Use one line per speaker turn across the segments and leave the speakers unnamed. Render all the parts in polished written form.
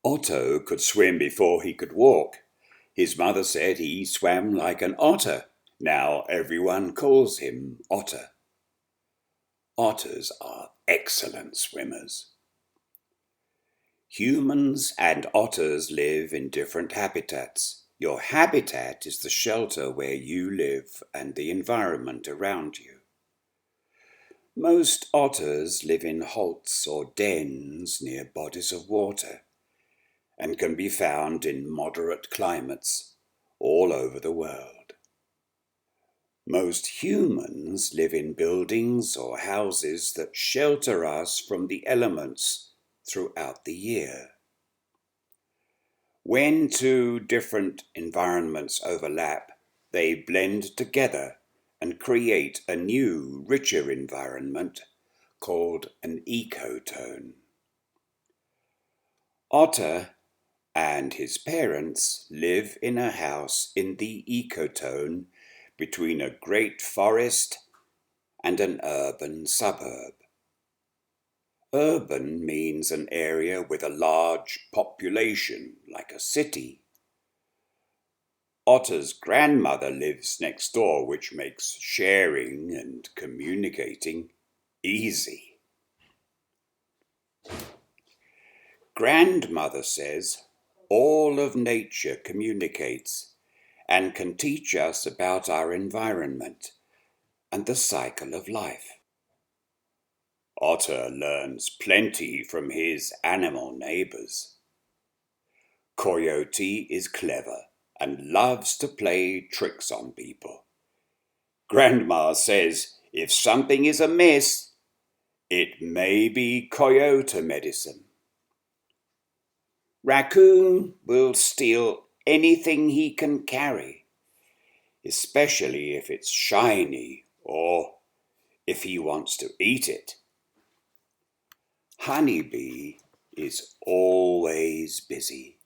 Otto could swim before he could walk. His mother said he swam like an otter. Now everyone calls him Otter. Otters are excellent swimmers. Humans and otters live in different habitats. Your habitat is the shelter where you live and the environment around you. Most otters live in holts or dens near bodies of water and can be found in moderate climates all over the world. Most humans live in buildings or houses that shelter us from the elements throughout the year. When two different environments overlap, they blend together and create a new, richer environment called an ecotone. Otter and his parents live in a house in the ecotone between a great forest and an urban suburb. Urban means an area with a large population, like a city. Otter's grandmother lives next door, which makes sharing and communicating easy. Grandmother says all of nature communicates and can teach us about our environment and the cycle of life. Otter learns plenty from his animal neighbors. Coyote is clever and loves to play tricks on people. Grandma says if something is amiss, it may be coyote medicine. Raccoon will steal anything he can carry, especially if it's shiny or if he wants to eat it. Honeybee is always busy.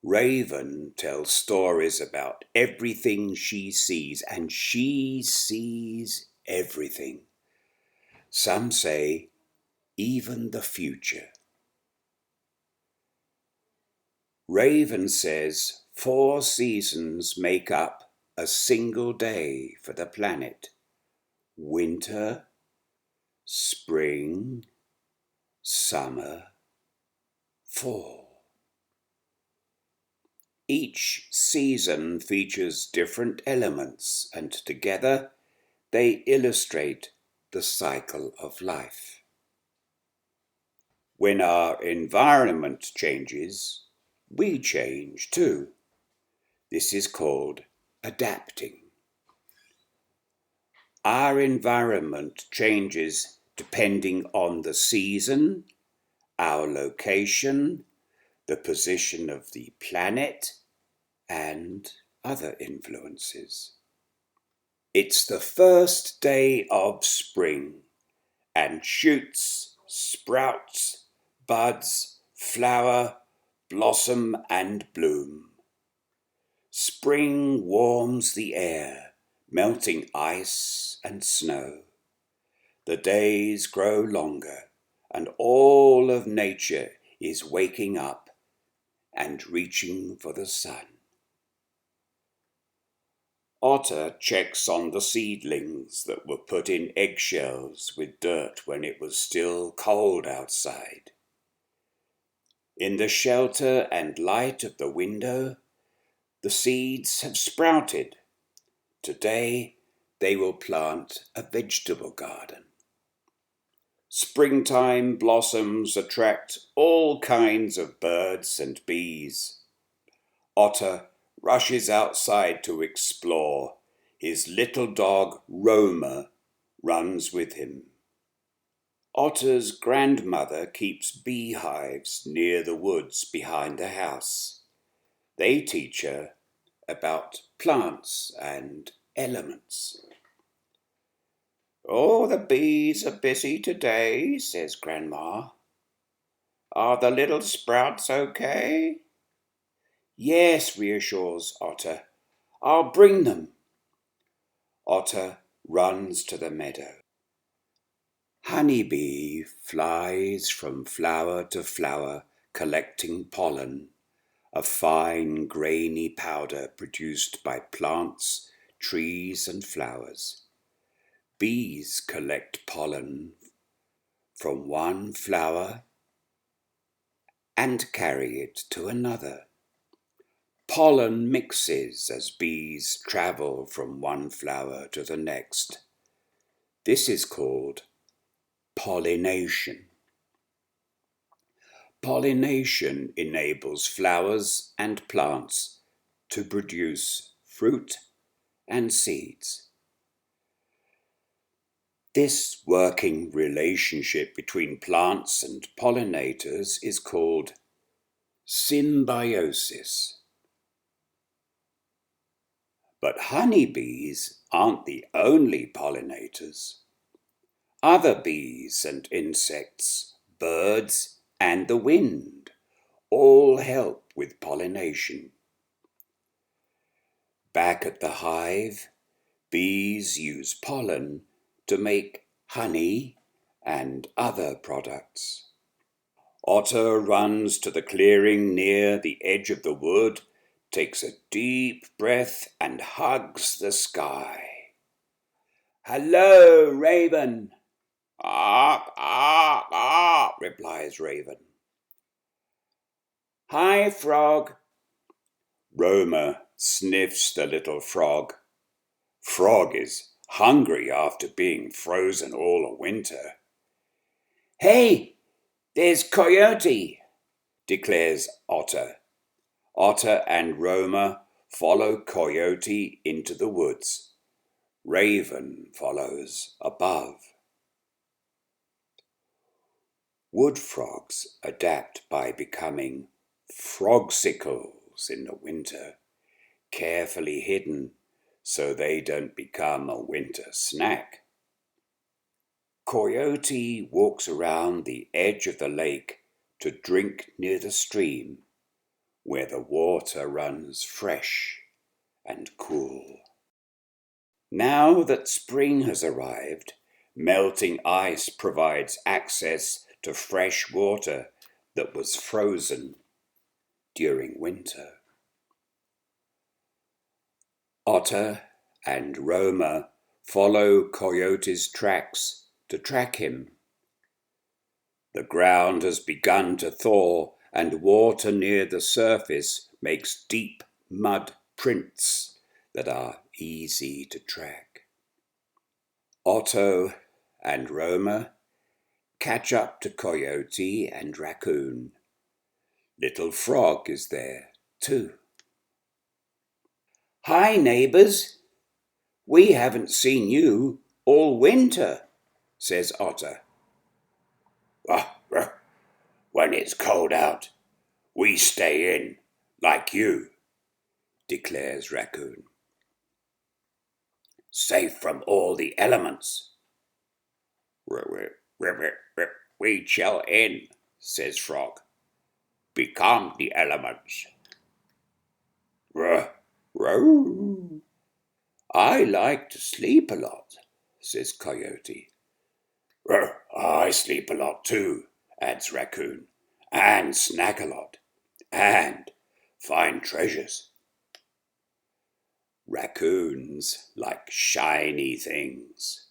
Raven tells stories about everything she sees, and she sees everything. Some say even the future. Raven says 4 seasons make up a single day for the planet: winter, spring, summer, fall. Each season features different elements, and together they illustrate the cycle of life. When our environment changes, we change too. This is called adapting. Our environment changes depending on the season, our location, the position of the planet, and other influences. It's the first day of spring, and shoots, sprouts, buds, flower, blossom, and bloom. Spring warms the air, melting ice and snow. The days grow longer, and all of nature is waking up and reaching for the sun. Otter checks on the seedlings that were put in eggshells with dirt when it was still cold outside. In the shelter and light of the window, the seeds have sprouted. Today, they will plant a vegetable garden. Springtime blossoms attract all kinds of birds and bees. Otter rushes outside to explore. His little dog, Roma, runs with him. Otter's grandmother keeps beehives near the woods behind the house. They teach her about plants and elements. Oh, the bees are busy today, says Grandma. Are the little sprouts okay? Yes, reassures Otter. I'll bring them. Otter runs to the meadow. Honeybee flies from flower to flower collecting pollen, a fine grainy powder produced by plants, trees and flowers. Bees collect pollen from one flower and carry it to another. Pollen mixes as bees travel from one flower to the next. This is called pollination. Pollination enables flowers and plants to produce fruit and seeds. This working relationship between plants and pollinators is called symbiosis. But honeybees aren't the only pollinators. Other bees and insects, birds, and the wind all help with pollination. Back at the hive, bees use pollen to make honey and other products. Otter runs to the clearing near the edge of the wood, takes a deep breath and hugs the sky. "Hello, Raven!" "Ah, ah, ah," replies Raven. "Hi, Frog." Roma sniffs the little frog. Frog is hungry after being frozen all a winter. "Hey, there's Coyote," declares Otter. Otter and Roma follow Coyote into the woods. Raven follows above. Wood frogs adapt by becoming frogsicles in the winter, carefully hidden so they don't become a winter snack. Coyote walks around the edge of the lake to drink near the stream, where the water runs fresh and cool. Now that spring has arrived, melting ice provides access to fresh water that was frozen during winter. Otter and Roma follow Coyote's tracks to track him. The ground has begun to thaw, and water near the surface makes deep mud prints that are easy to track. Otto and Roma catch up to Coyote and Raccoon. Little Frog is there too. "Hi, neighbours. We haven't seen you all winter," says Otter. "When it's cold out, we stay in, like you," declares Raccoon. "Safe from all the elements." "We chill in," says Frog. "Become the elements." "I like to sleep a lot," says Coyote. "I sleep a lot too," adds Raccoon, "and snack a lot, and find treasures." Raccoons like shiny things.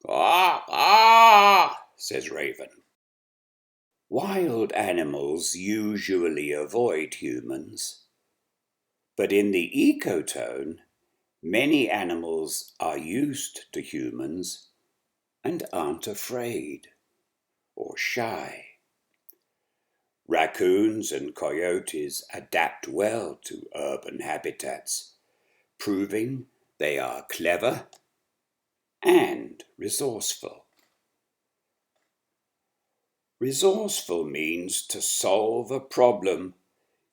"Ah, ah," says Raven. Wild animals usually avoid humans, but in the ecotone, many animals are used to humans and aren't afraid or shy. Raccoons and coyotes adapt well to urban habitats, proving they are clever and resourceful. Resourceful means to solve a problem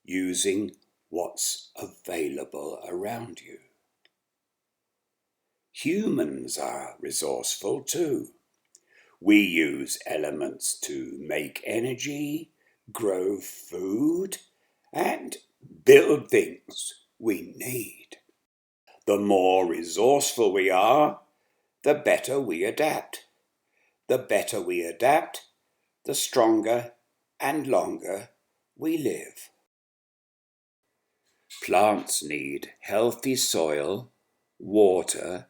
using what's available around you. Humans are resourceful too. We use elements to make energy, grow food, and build things we need. The more resourceful we are, the better we adapt. The better we adapt, the stronger and longer we live. Plants need healthy soil, water,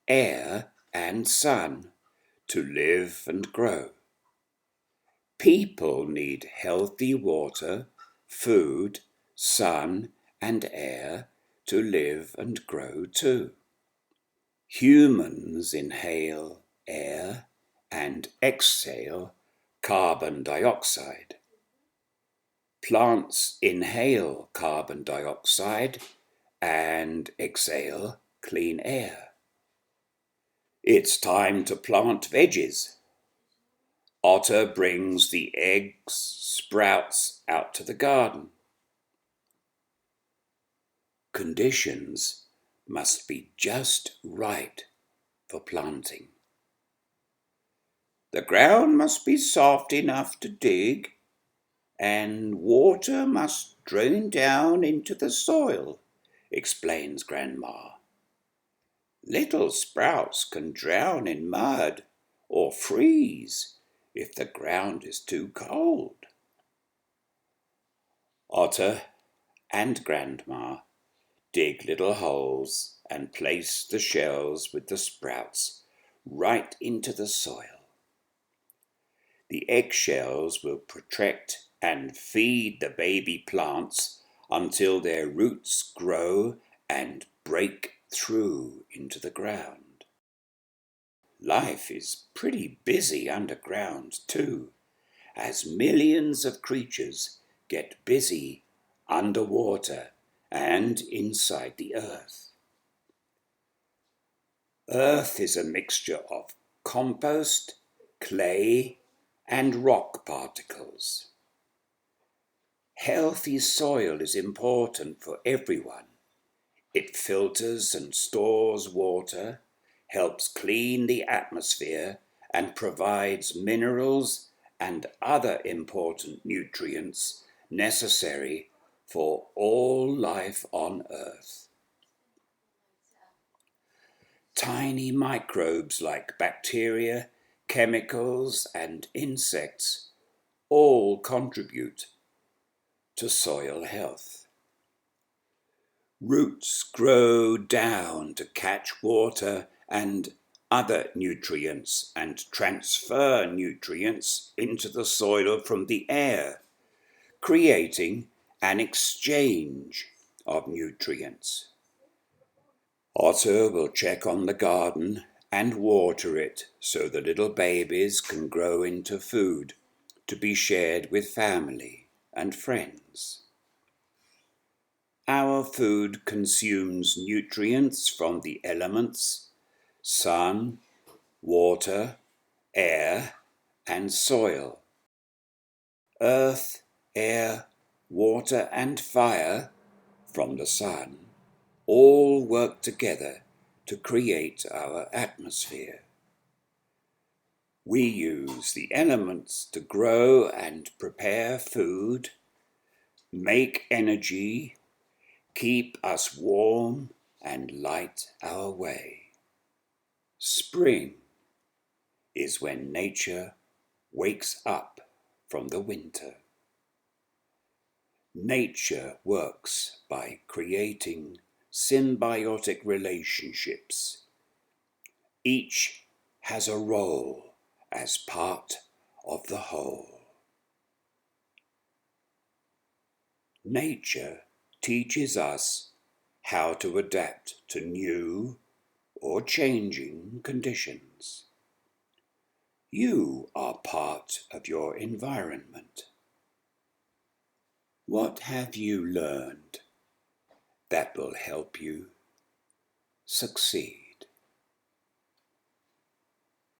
air, and sun to live and grow. People need healthy water, food, sun, and air to live and grow too. Humans inhale air and exhale carbon dioxide. Plants inhale carbon dioxide and exhale clean air. It's time to plant veggies. Otter brings the eggs, sprouts out to the garden. Conditions must be just right for planting. The ground must be soft enough to dig, and water must drain down into the soil, explains Grandma. Little sprouts can drown in mud or freeze if the ground is too cold. Otter and Grandma dig little holes and place the shells with the sprouts right into the soil. The eggshells will protect and feed the baby plants until their roots grow and break through into the ground. Life is pretty busy underground too, as millions of creatures get busy underwater and inside the earth. Earth is a mixture of compost, clay, and rock particles. Healthy soil is important for everyone. It filters and stores water, helps clean the atmosphere, and provides minerals and other important nutrients necessary for all life on Earth. Tiny microbes like bacteria, chemicals, and insects all contribute to soil health. Roots grow down to catch water and other nutrients and transfer nutrients into the soil from the air, creating an exchange of nutrients. Otter will check on the garden and water it so the little babies can grow into food to be shared with family and friends. Our food consumes nutrients from the elements, sun, water, air, and soil. Earth, air, water, and fire from the sun all work together to create our atmosphere. We use the elements to grow and prepare food, make energy, keep us warm, and light our way. Spring is when nature wakes up from the winter. Nature works by creating symbiotic relationships. Each has a role as part of the whole. Nature teaches us how to adapt to new or changing conditions. You are part of your environment. What have you learned that will help you succeed?